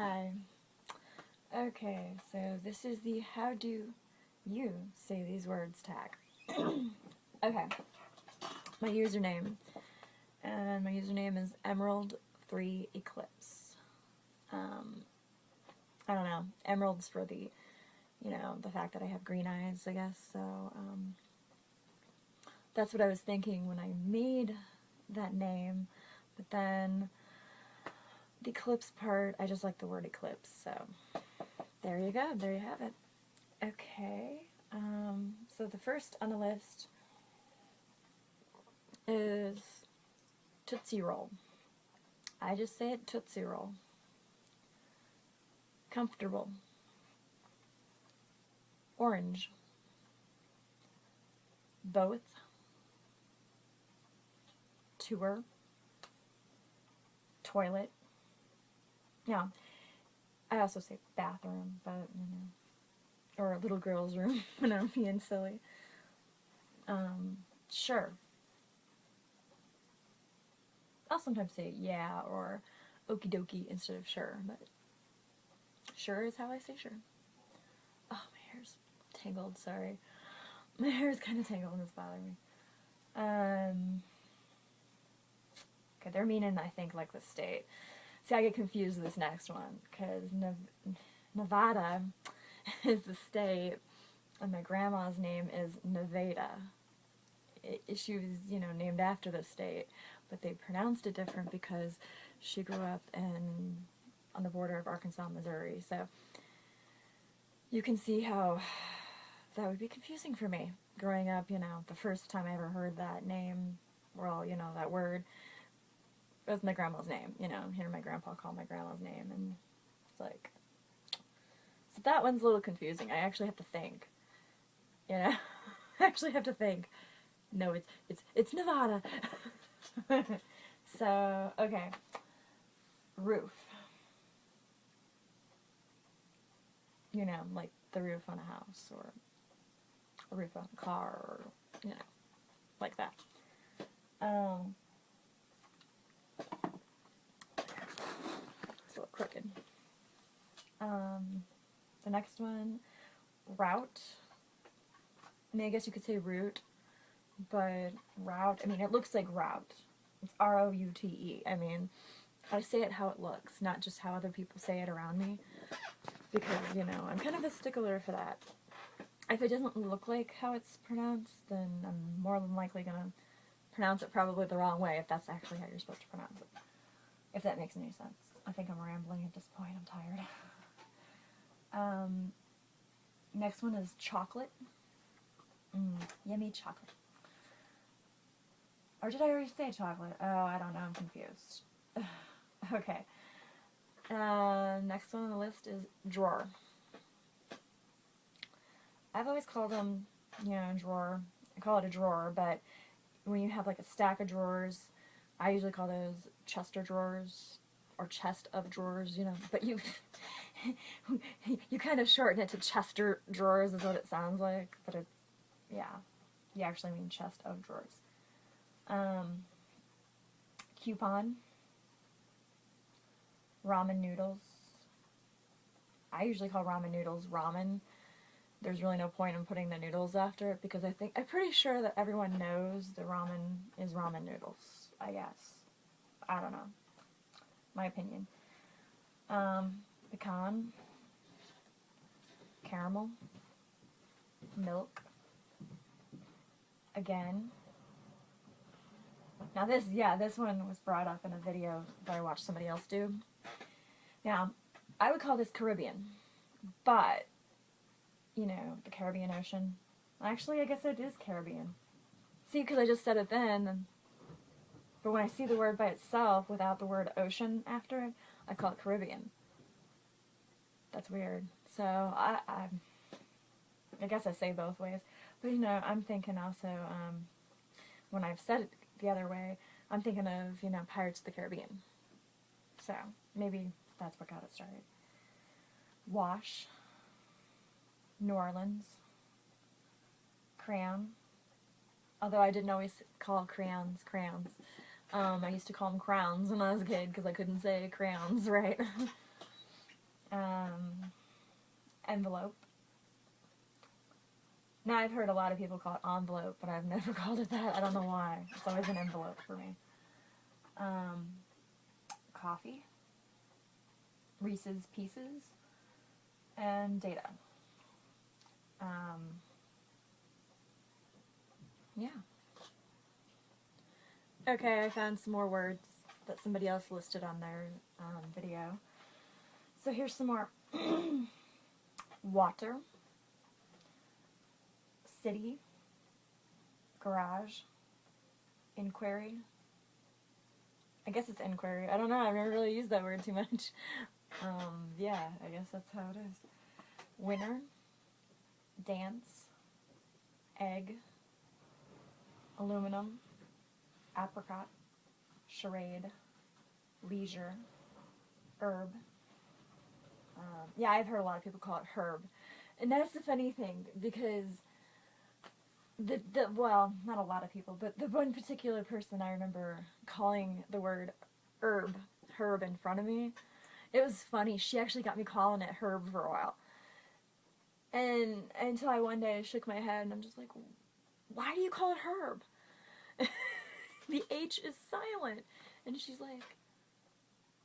Hi. Okay, so this is the how do you say these words tag. Okay, my username. And my username is Emerald3Eclipse. Um, I don't know. Emerald's for the fact that I have green eyes, I guess. So, that's what I was thinking when I made that name. But then the eclipse part, I just like the word eclipse. So, there you go. There you have it. Okay. So the first on the list is Tootsie Roll. I just say it Tootsie Roll. Comfortable. Orange. Both. Tour. Toilet. Yeah. I also say bathroom, but or little girl's room when I'm being silly. Sure. I'll sometimes say yeah or okie dokie instead of sure, but sure is how I say sure. Oh, my hair's tangled, sorry. My hair is kind of tangled and it's bothering me. Okay, they're meaning, I think, like the state. See, I get confused with this next one, because Nevada is the state, and my grandma's name is Nevada. She was, named after the state, but they pronounced it different because she grew up on the border of Arkansas and Missouri, so you can see how that would be confusing for me. Growing up, the first time I ever heard that name, well, that word, it was my grandma's name, hearing my grandpa call my grandma's name, and it's like, so that one's a little confusing. I actually have to think, I actually have to think. No, it's Nevada. So, okay. Roof. Like the roof on a house, or a roof on a car, or, like that. It's a little crooked. The next one, route. I mean, I guess you could say route, but route, I mean, it looks like route. It's R-O-U-T-E. I mean, I say it how it looks, not just how other people say it around me, because, I'm kind of a stickler for that. If it doesn't look like how it's pronounced, then I'm more than likely going to pronounce it probably the wrong way, if that's actually how you're supposed to pronounce it. If that makes any sense. I think I'm rambling at this point, I'm tired. Next one is chocolate. Yummy chocolate. Or did I already say chocolate? Oh, I don't know, I'm confused. Okay. Next one on the list is drawer. I've always called them, drawer. I call it a drawer, but when you have like a stack of drawers, I usually call those Chester drawers, or chest of drawers, but you kind of shorten it to Chester drawers is what it sounds like, but it's, yeah, you actually mean chest of drawers. Coupon. Ramen noodles. I usually call ramen noodles ramen. There's really no point in putting the noodles after it, because I'm pretty sure that everyone knows the ramen is ramen noodles, I guess. I don't know. My opinion. Pecan. Caramel. Milk. Again. Now this one was brought up in a video that I watched somebody else do. Now, I would call this Caribbean, but, the Caribbean Ocean. Actually, I guess it is Caribbean. See, because I just said it then, but when I see the word by itself without the word ocean after it, I call it Caribbean. That's weird. So, I guess I say both ways. But, I'm thinking also, when I've said it the other way, I'm thinking of, Pirates of the Caribbean. So, maybe that's what got it started. Wash. New Orleans. Crayon. Although I didn't always call crayons crayons. I used to call them crowns when I was a kid because I couldn't say crayons, right? Envelope. Now, I've heard a lot of people call it envelope, but I've never called it that. I don't know why. It's always an envelope for me. Coffee. Reese's Pieces. And data. Yeah. Okay, I found some more words that somebody else listed on their video. So here's some more. Water. City. Garage. Inquiry. I guess it's inquiry. I don't know, I've never really used that word too much. Yeah, I guess that's how it is. Winner. Dance. Egg. Aluminum. Apricot. Charade. Leisure. Herb. Yeah, I've heard a lot of people call it herb. And that's the funny thing, because well, not a lot of people, but the one particular person I remember calling the word herb in front of me, it was funny. She actually got me calling it herb for a while. And until I one day shook my head and I'm just like, why do you call it herb? The H is silent. And she's like,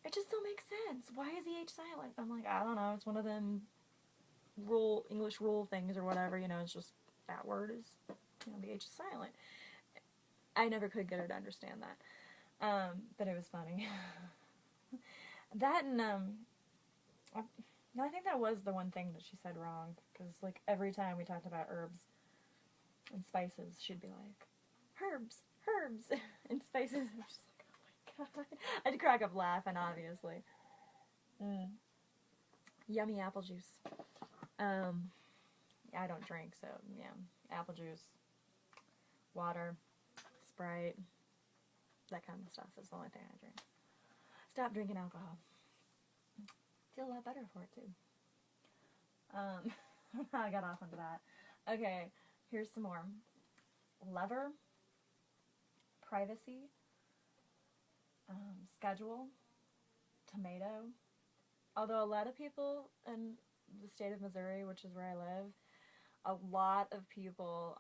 it just don't make sense. Why is the H silent? I'm like, I don't know. It's one of them English rule things or whatever. You know, it's just that word is, you know, the H is silent. I never could get her to understand that. But it was funny. That and, I think that was the one thing that she said wrong. Because, like, every time we talked about herbs and spices, she'd be like, herbs, and spices. I'm just like, oh my god. I'd crack up laughing, obviously. Yummy apple juice. I don't drink, so, yeah. Apple juice, water, Sprite, that kind of stuff is the only thing I drink. Stop drinking alcohol. Feel a lot better for it, too. I got off onto that. Okay, here's some more. Lever. Privacy. Schedule. Tomato. Although a lot of people in the state of Missouri, which is where I live, a lot of people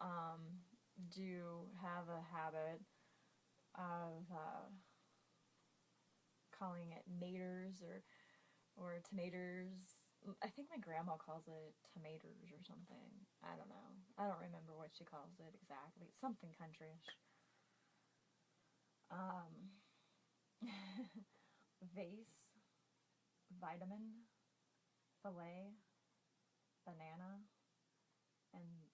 do have a habit of calling it naters or tomatoes. I think my grandma calls it tomatoes or something. I don't know. I don't remember what she calls it exactly. It's something countryish. Vase, vitamin, filet, banana, and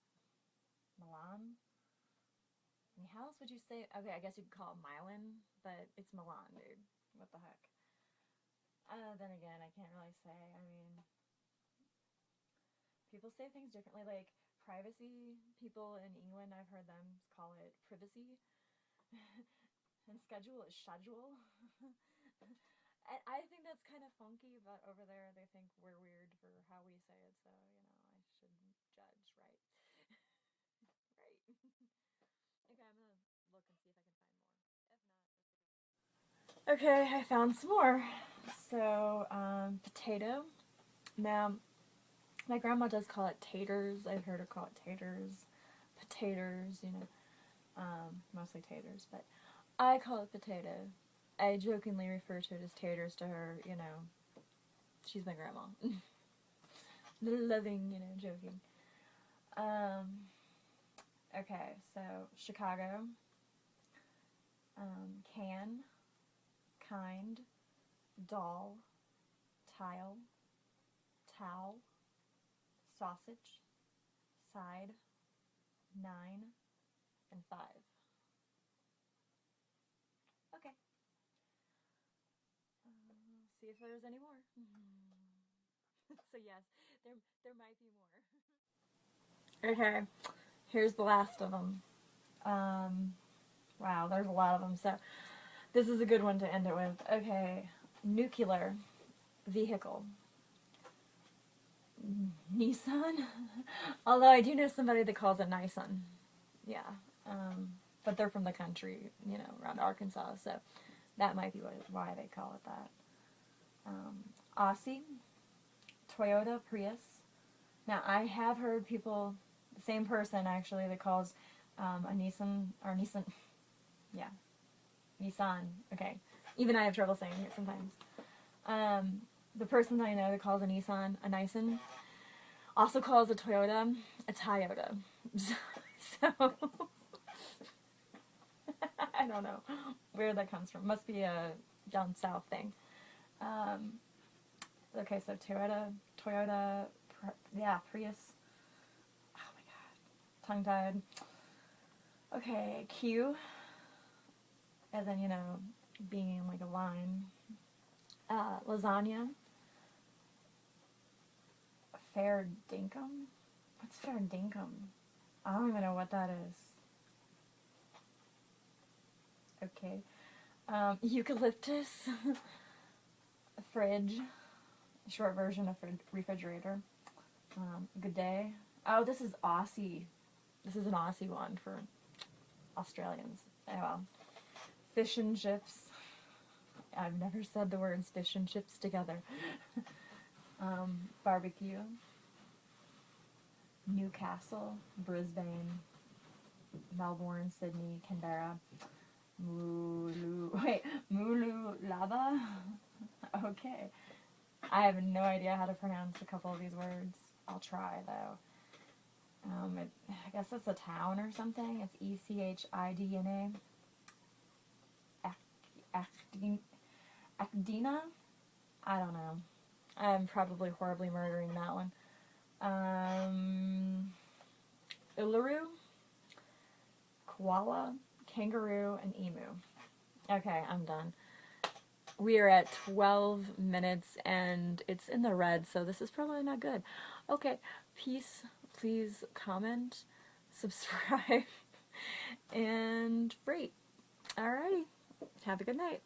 Milan. I mean, how else would you say? Okay, I guess you could call it Milan, but it's Milan, dude. What the heck? Then again, I can't really say. I mean, people say things differently. Like privacy, people in England, I've heard them call it privacy, and schedule is schedule. And I think that's kind of funky, but over there they think we're weird for how we say it. So I should judge, right? Right. Okay, I'm gonna look and see if I can find more. If not, okay, I found some more. So, potato. Now, my grandma does call it taters. I've heard her call it taters, potatoes, mostly taters, but I call it potato. I jokingly refer to it as taters to her, she's my grandma. Loving, joking. Okay, so Chicago, can, kind, doll, tile, towel, sausage, side, 9, and 5. Okay. See if there's any more. So yes, there might be more. Okay, here's the last of them. Wow, there's a lot of them. So this is a good one to end it with. Okay, nuclear vehicle. Nissan? Although I do know somebody that calls it Nissan. Yeah. But they're from the country, around Arkansas, so that might be why they call it that. Aussie, Toyota Prius. Now, I have heard people, the same person actually, that calls a Nissan, or Nissan, yeah, Nissan, okay. Even I have trouble saying it sometimes. The person that I know that calls a Nissan a Nissan also calls a Toyota a Toyota. So, I don't know where that comes from. Must be a down south thing. Okay, so Toyota, yeah, Prius. Oh my god, tongue-tied. Okay, Q, as in, you know, being like a line. Lasagna. Fair dinkum? What's fair dinkum? I don't even know what that is. Okay. Eucalyptus. Fridge. Short version of refrigerator. Good day. Oh, this is Aussie. This is an Aussie one for Australians. Oh well. Fish and chips. I've never said the words fish and chips together. Barbecue. Newcastle. Brisbane. Melbourne. Sydney. Canberra. Mulu Lava? Okay. I have no idea how to pronounce a couple of these words. I'll try, though. I guess it's a town or something. It's Echidna. Acdina? I don't know. I'm probably horribly murdering that one. Uluru? Koala? Kangaroo? And emu. Okay, I'm done. We are at 12 minutes and it's in the red, so this is probably not good. Okay, peace, please comment, subscribe, and rate. Alrighty, have a good night.